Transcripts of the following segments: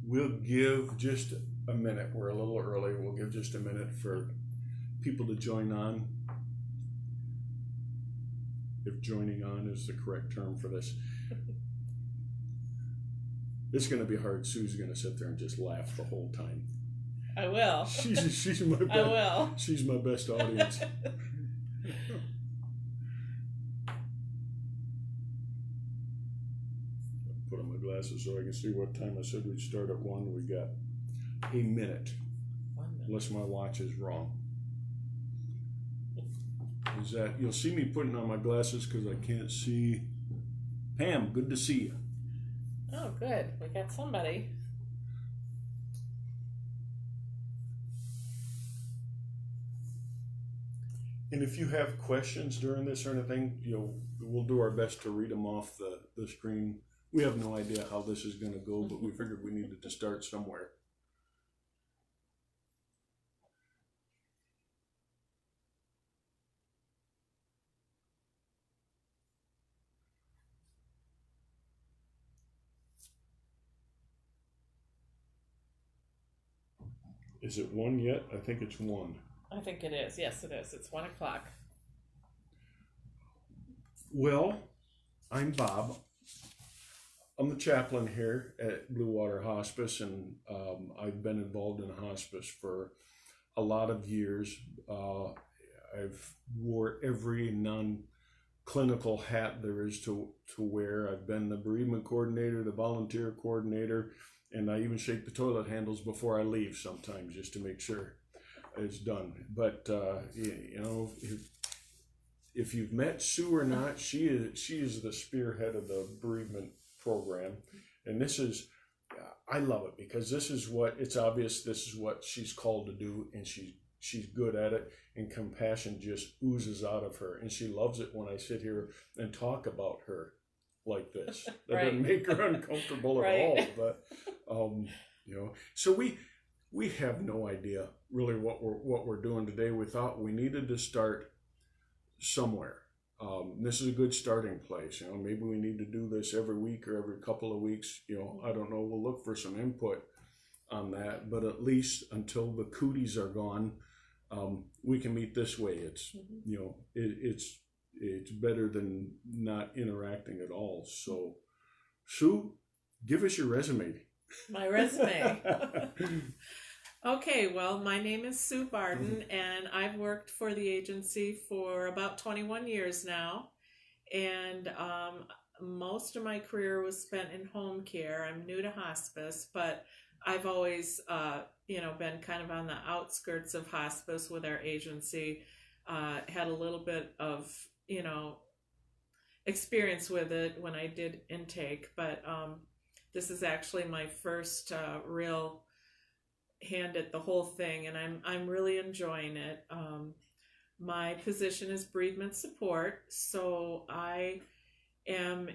We'll give just a minute. We're a little early. We'll give just a minute for people to join on. If joining on is the correct term for this. It's going to be hard. Sue's going to sit there and just laugh the whole time. I will. She's my best, I will. She's my best audience. Put on my glasses so I can see what time I said we'd start at 1. We got a minute. 1 minute. Unless my watch is wrong. Is that you'll see me putting on my glasses because I can't see. Pam, good to see you. Oh, good. We got somebody. And if you have questions during this or anything, we'll do our best to read them off the screen. We have no idea how this is going to go, but we figured we needed to start somewhere. Is it 1 yet? I think it's 1. I think it is. Yes, it is. It's 1 o'clock. Well, I'm Bob. I'm the chaplain here at Blue Water Hospice, and I've been involved in hospice for a lot of years. I've wore every non-clinical hat there is to wear. I've been the bereavement coordinator, the volunteer coordinator, and I even shake the toilet handles before I leave sometimes just to make sure it's done. But if you've met Sue or not, she is the spearhead of the bereavement program, and this is I love it because this is what it's obvious this is what she's called to do, and she's good at it, and compassion just oozes out of her, and she loves it when I sit here and talk about her like this. That Right. doesn't make her uncomfortable at all. But so we have no idea really what we're doing today. We thought we needed to start somewhere. This is a good starting place. Maybe we need to do this every week or every couple of weeks. I don't know. We'll look for some input on that. But at least until the cooties are gone, we can meet this way. It's it's better than not interacting at all. So, Sue, give us your resume. My resume. Okay, well, my name is Sue Barden, and I've worked for the agency for about 21 years now. And most of my career was spent in home care. I'm new to hospice, but I've always, been kind of on the outskirts of hospice with our agency. Had a little bit of, experience with it when I did intake, but this is actually my first real hand at the whole thing, and I'm really enjoying it. My position is bereavement support, so I am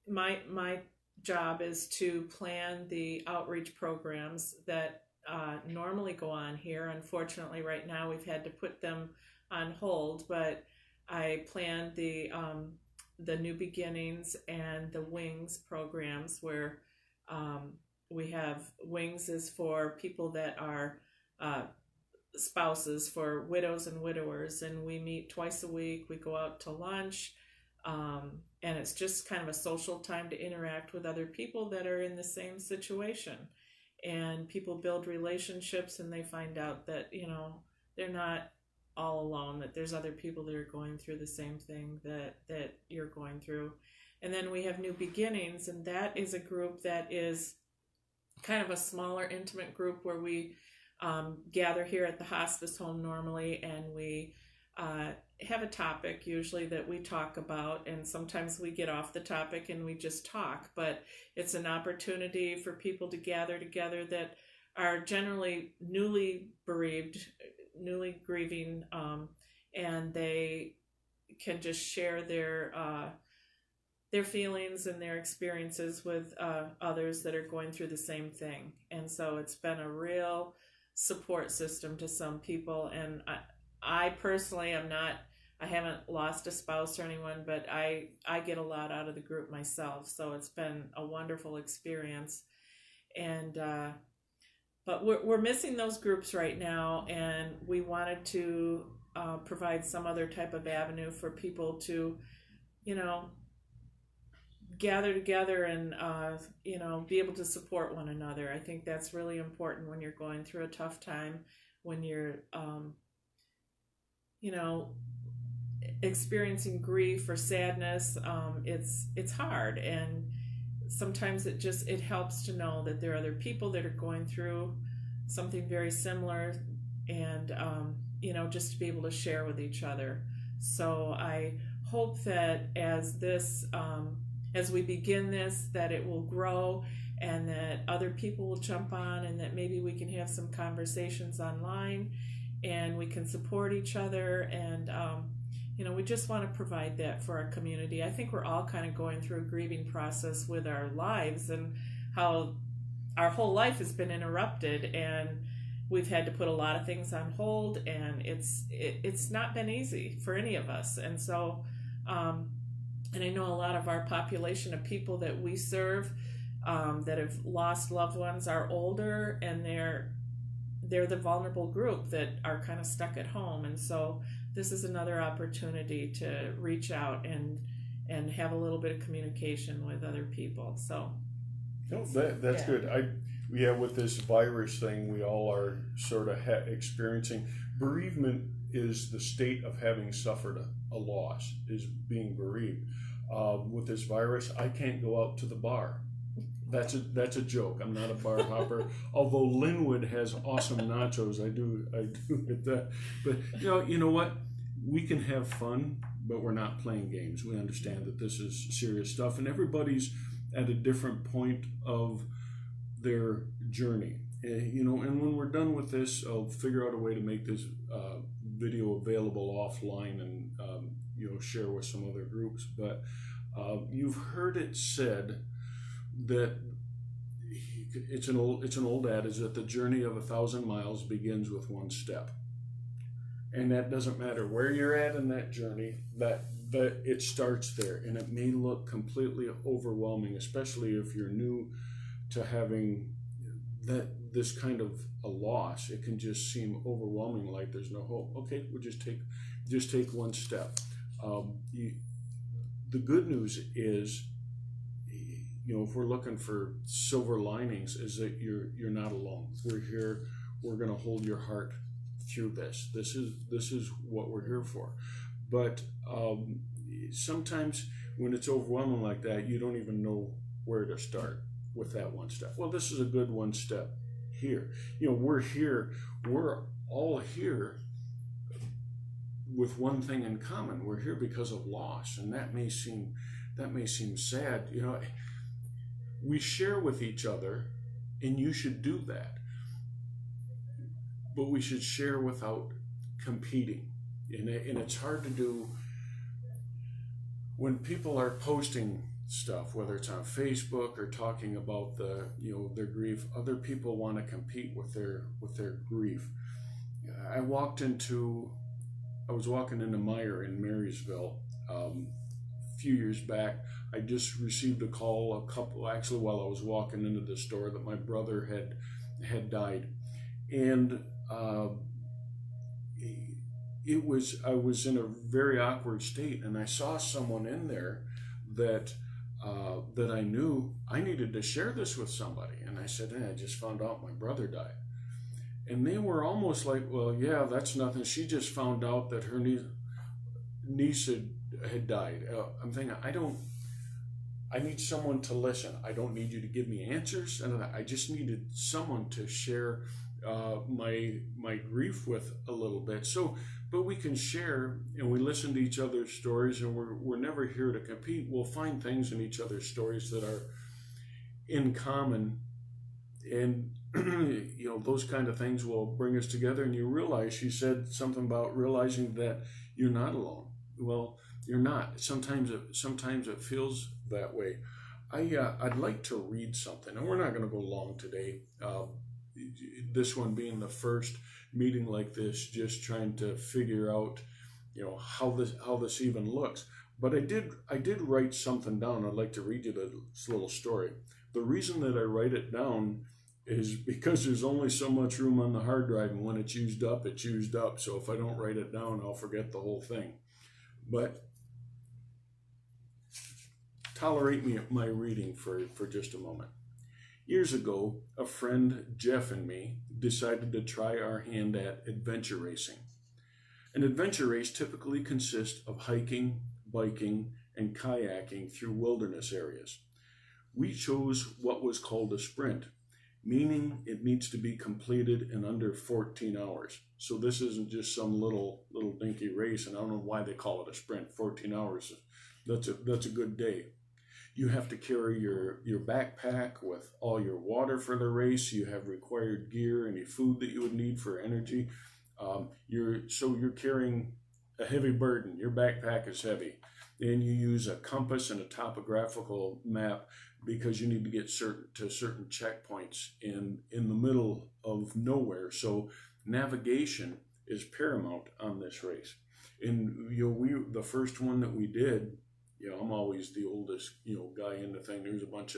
my job is to plan the outreach programs that normally go on here. Unfortunately, right now we've had to put them on hold, but I planned the New Beginnings and the Wings programs where we have Wings is for people that are spouses, for widows and widowers, and we meet twice a week. We go out to lunch, and it's just kind of a social time to interact with other people that are in the same situation. And people build relationships, and they find out that, they're not all alone, that there's other people that are going through the same thing that you're going through. And then we have New Beginnings, and that is a group that is kind of a smaller, intimate group where we gather here at the hospice home normally, and we have a topic usually that we talk about, and sometimes we get off the topic and we just talk, but it's an opportunity for people to gather together that are generally newly bereaved, newly grieving, and they can just share their feelings and their experiences with others that are going through the same thing. And so it's been a real support system to some people. And I personally I haven't lost a spouse or anyone, but I get a lot out of the group myself. So it's been a wonderful experience. and but we're missing those groups right now, and we wanted to provide some other type of avenue for people to, you know, gather together and you know, be able to support one another. I think that's really important when you're going through a tough time, when you're you know, experiencing grief or sadness. It's hard, and sometimes it helps to know that there are other people that are going through something very similar, and you know, just to be able to share with each other. So I hope that as we begin this, that it will grow, and that other people will jump on, and that maybe we can have some conversations online, and we can support each other. And you know, we just want to provide that for our community. I think we're all kind of going through a grieving process with our lives, and how our whole life has been interrupted, and we've had to put a lot of things on hold, and it's not been easy for any of us. And so and I know a lot of our population of people that we serve that have lost loved ones are older, and they're the vulnerable group that are kind of stuck at home. And so this is another opportunity to reach out and have a little bit of communication with other people. So no, that's good. With this virus thing, we all are sort of experiencing bereavement. Is the state of having suffered a loss, is being bereaved. With this virus, I can't go out to the bar. That's a joke. I'm not a bar hopper. Although Linwood has awesome nachos, I do get that. But you know what? We can have fun, but we're not playing games. We understand that this is serious stuff, and everybody's at a different point of their journey. You know, and when we're done with this, I'll figure out a way to make this video available offline, and you know, share with some other groups. But you've heard it said that it's an old adage that the journey of 1,000 miles begins with one step, and that doesn't matter where you're at in that journey. That it starts there, and it may look completely overwhelming, especially if you're new to having this kind of a loss. It can just seem overwhelming, like there's no hope. Okay, we'll just take one step. The good news is, you know, if we're looking for silver linings, is that you're not alone. We're here. We're going to hold your heart through this. This is what we're here for. But sometimes when it's overwhelming like that, you don't even know where to start with that one step. Well, this is a good one step here. You know, we're here. We're all here with one thing in common. We're here because of loss, and that may seem sad. You know, we share with each other, and you should do that. But we should share without competing, and it's hard to do when people are posting stuff, whether it's on Facebook or talking about their grief. Other people want to compete with their grief. I was walking into Meyer in Marysville a few years back. I just received a call while I was walking into the store, that my brother had died, and I was in a very awkward state, and I saw someone in there that I knew. I needed to share this with somebody, and I said, I just found out my brother died. And they were almost like, well, yeah, that's nothing. She just found out that her niece had died. I'm thinking, I need someone to listen. I don't need you to give me answers. And I just needed someone to share my grief with a little bit. So, but we can share, and we listen to each other's stories, and we're never here to compete. We'll find things in each other's stories that are in common, and you know, those kind of things will bring us together. And you realize, she said something about realizing that you're not alone. Well, you're not. Sometimes it feels that way. I'd like to read something, and we're not going to go long today. This one being the first meeting like this, just trying to figure out, you know, how this even looks. But I did write something down. I'd like to read you this little story. The reason that I write it down is because there's only so much room on the hard drive, and when it's used up, it's used up. So if I don't write it down, I'll forget the whole thing. But tolerate my reading for just a moment. Years ago, a friend, Jeff, and me decided to try our hand at adventure racing. An adventure race typically consists of hiking, biking, and kayaking through wilderness areas. We chose what was called a sprint, meaning it needs to be completed in under 14 hours. So this isn't just some little dinky race, and I don't know why they call it a sprint. 14 hours, that's a good day. You have to carry your backpack with all your water for the race. You have required gear, any food that you would need for energy. You're carrying a heavy burden. Your backpack is heavy. Then you use a compass and a topographical map because you need to get to certain checkpoints in the middle of nowhere. So navigation is paramount on this race. And the first one that we did, I'm always the oldest guy in the thing. There's a bunch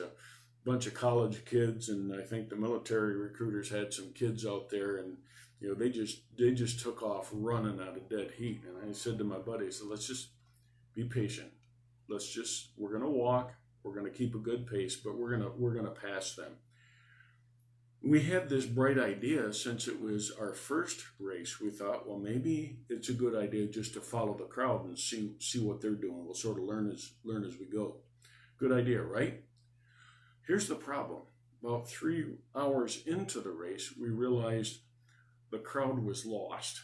of college kids, and I think the military recruiters had some kids out there, and they just took off running out of dead heat. And I said to my buddy, so let's just be patient. We're gonna walk. We're gonna keep a good pace, but we're gonna pass them. We had this bright idea, since it was our first race. We thought, well, maybe it's a good idea just to follow the crowd and see what they're doing. We'll sort of learn as we go. Good idea, right? Here's the problem. About 3 hours into the race, we realized the crowd was lost.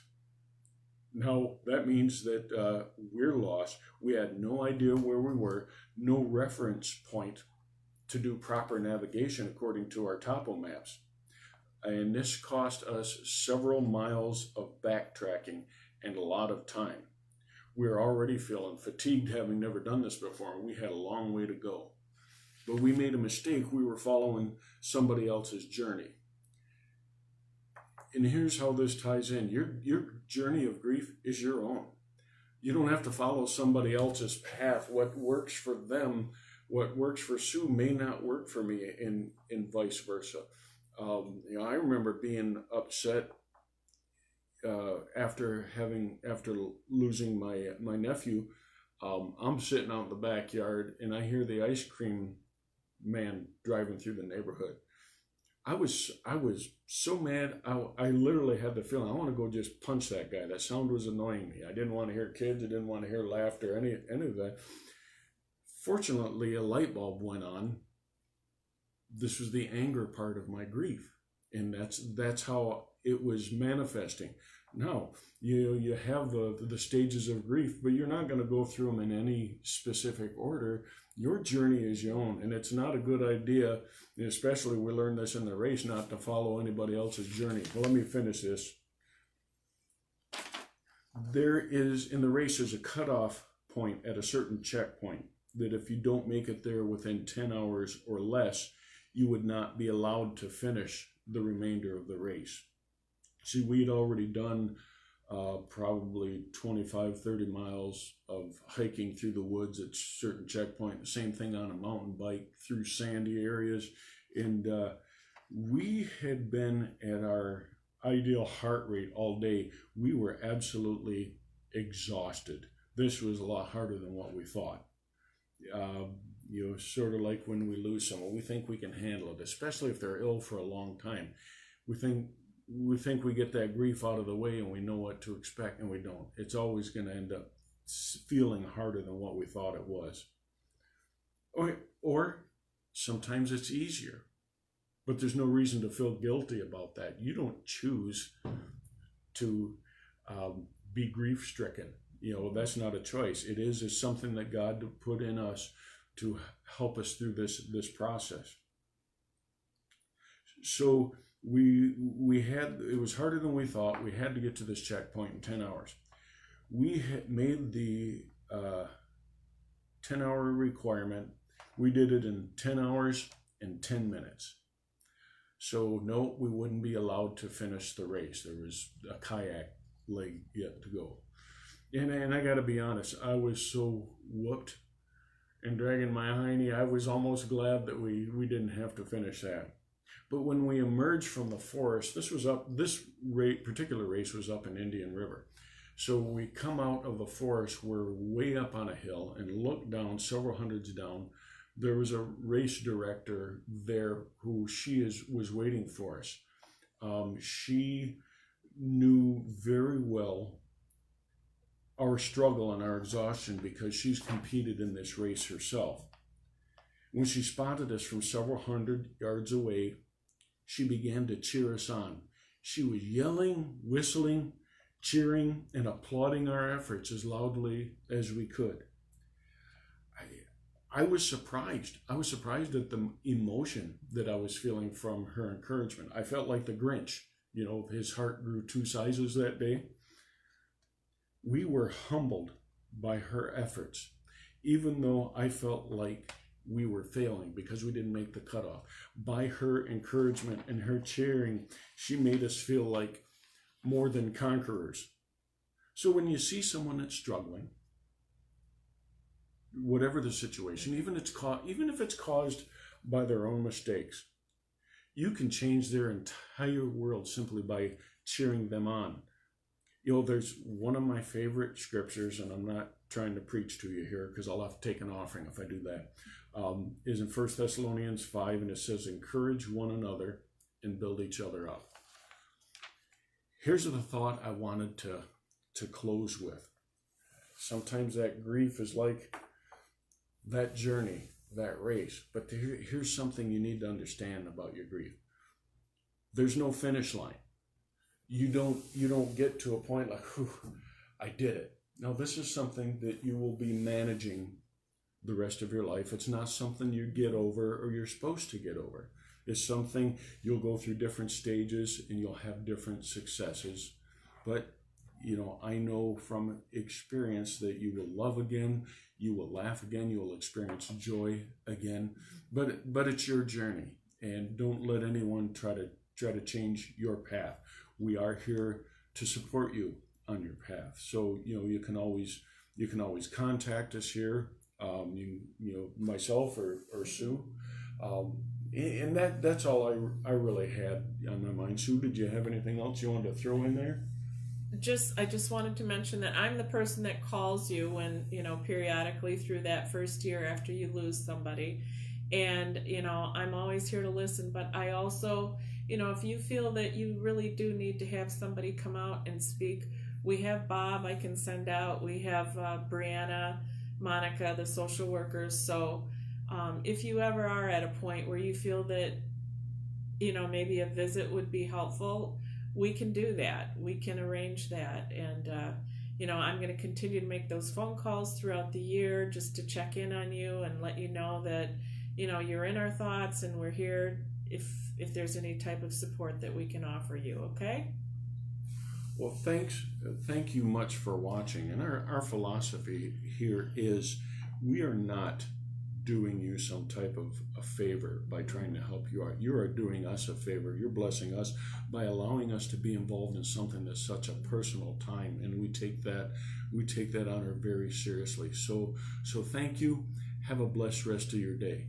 Now, that means that we're lost. We had no idea where we were, no reference point to do proper navigation according to our topo maps. And this cost us several miles of backtracking and a lot of time. We were already feeling fatigued, having never done this before, and we had a long way to go. But we made a mistake. We were following somebody else's journey. And here's how this ties in. Your journey of grief is your own. You don't have to follow somebody else's path. What works for them, what works for Sue may not work for me, and vice versa. I remember being upset after losing my nephew. I'm sitting out in the backyard, and I hear the ice cream man driving through the neighborhood. I was so mad. I literally had the feeling I want to go just punch that guy. That sound was annoying me. I didn't want to hear kids. I didn't want to hear laughter, any of that. Fortunately, a light bulb went on. This was the anger part of my grief, and that's how it was manifesting. Now, you have the stages of grief, but you're not going to go through them in any specific order. Your journey is your own, and it's not a good idea, especially we learned this in the race, not to follow anybody else's journey. Well, let me finish this. In the race, there's a cutoff point at a certain checkpoint that if you don't make it there within 10 hours or less, you would not be allowed to finish the remainder of the race. See, we'd already done probably 25, 30 miles of hiking through the woods at certain checkpoint. The same thing on a mountain bike through sandy areas. And we had been at our ideal heart rate all day. We were absolutely exhausted. This was a lot harder than what we thought. Sort of like when we lose someone, we think we can handle it, especially if they're ill for a long time. We think we get that grief out of the way and we know what to expect, and we don't. It's always going to end up feeling harder than what we thought it was. Or sometimes it's easier, but there's no reason to feel guilty about that. You don't choose to be grief-stricken. That's not a choice. It is something that God put in us to help us through this process. So it was harder than we thought. We had to get to this checkpoint in 10 hours. We had made the 10-hour requirement. We did it in 10 hours and 10 minutes. So no, we wouldn't be allowed to finish the race. There was a kayak leg yet to go. And I got to be honest, I was so whooped and dragging my hiney. I was almost glad that we didn't have to finish that. But when we emerged from the forest, this particular race was up in Indian River. So we come out of the forest, we're way up on a hill and look down several hundreds down. There was a race director there who was waiting for us. She knew very well our struggle and our exhaustion because she's competed in this race herself. When she spotted us from several hundred yards away, she began to cheer us on. She was yelling, whistling, cheering, and applauding our efforts as loudly as we could. I was surprised. I was surprised at the emotion that I was feeling from her encouragement. I felt like the Grinch. His heart grew 2 sizes that day. We were humbled by her efforts, even though I felt like we were failing because we didn't make the cutoff. By her encouragement and her cheering, she made us feel like more than conquerors. So when you see someone that's struggling, whatever the situation, even if it's caused by their own mistakes, you can change their entire world simply by cheering them on. There's one of my favorite scriptures, and I'm not trying to preach to you here because I'll have to take an offering if I do that, is in 1 Thessalonians 5, and it says, encourage one another and build each other up. Here's the thought I wanted to close with. Sometimes that grief is like that journey, that race. But here's something you need to understand about your grief. There's no finish line. You don't get to a point like, whew, I did it. Now, this is something that you will be managing the rest of your life. It's not something you get over or you're supposed to get over. It's something you'll go through different stages and you'll have different successes. But, I know from experience that you will love again, you will laugh again, you will experience joy again. But it's your journey, and don't let anyone try to change your path. We are here to support you on your path. So, you can always contact us here. Myself or Sue. And that's all I really had on my mind. Sue, did you have anything else you wanted to throw in there? I just wanted to mention that I'm the person that calls you when, periodically through that first year after you lose somebody. And, I'm always here to listen, but I also, if you feel that you really do need to have somebody come out and speak, we have Bob I can send out. We have Brianna, Monica, the social workers. So if you ever are at a point where you feel that, maybe a visit would be helpful, we can do that. We can arrange that. And, I'm going to continue to make those phone calls throughout the year just to check in on you and let you know that, you're in our thoughts and we're here if there's any type of support that we can offer you. Okay? Well, thank you much for watching. And our philosophy here is we are not doing you some type of a favor by trying to help you out. You are doing us a favor. You're blessing us by allowing us to be involved in something that's such a personal time, and we take that honor very seriously. So thank you. Have a blessed rest of your day.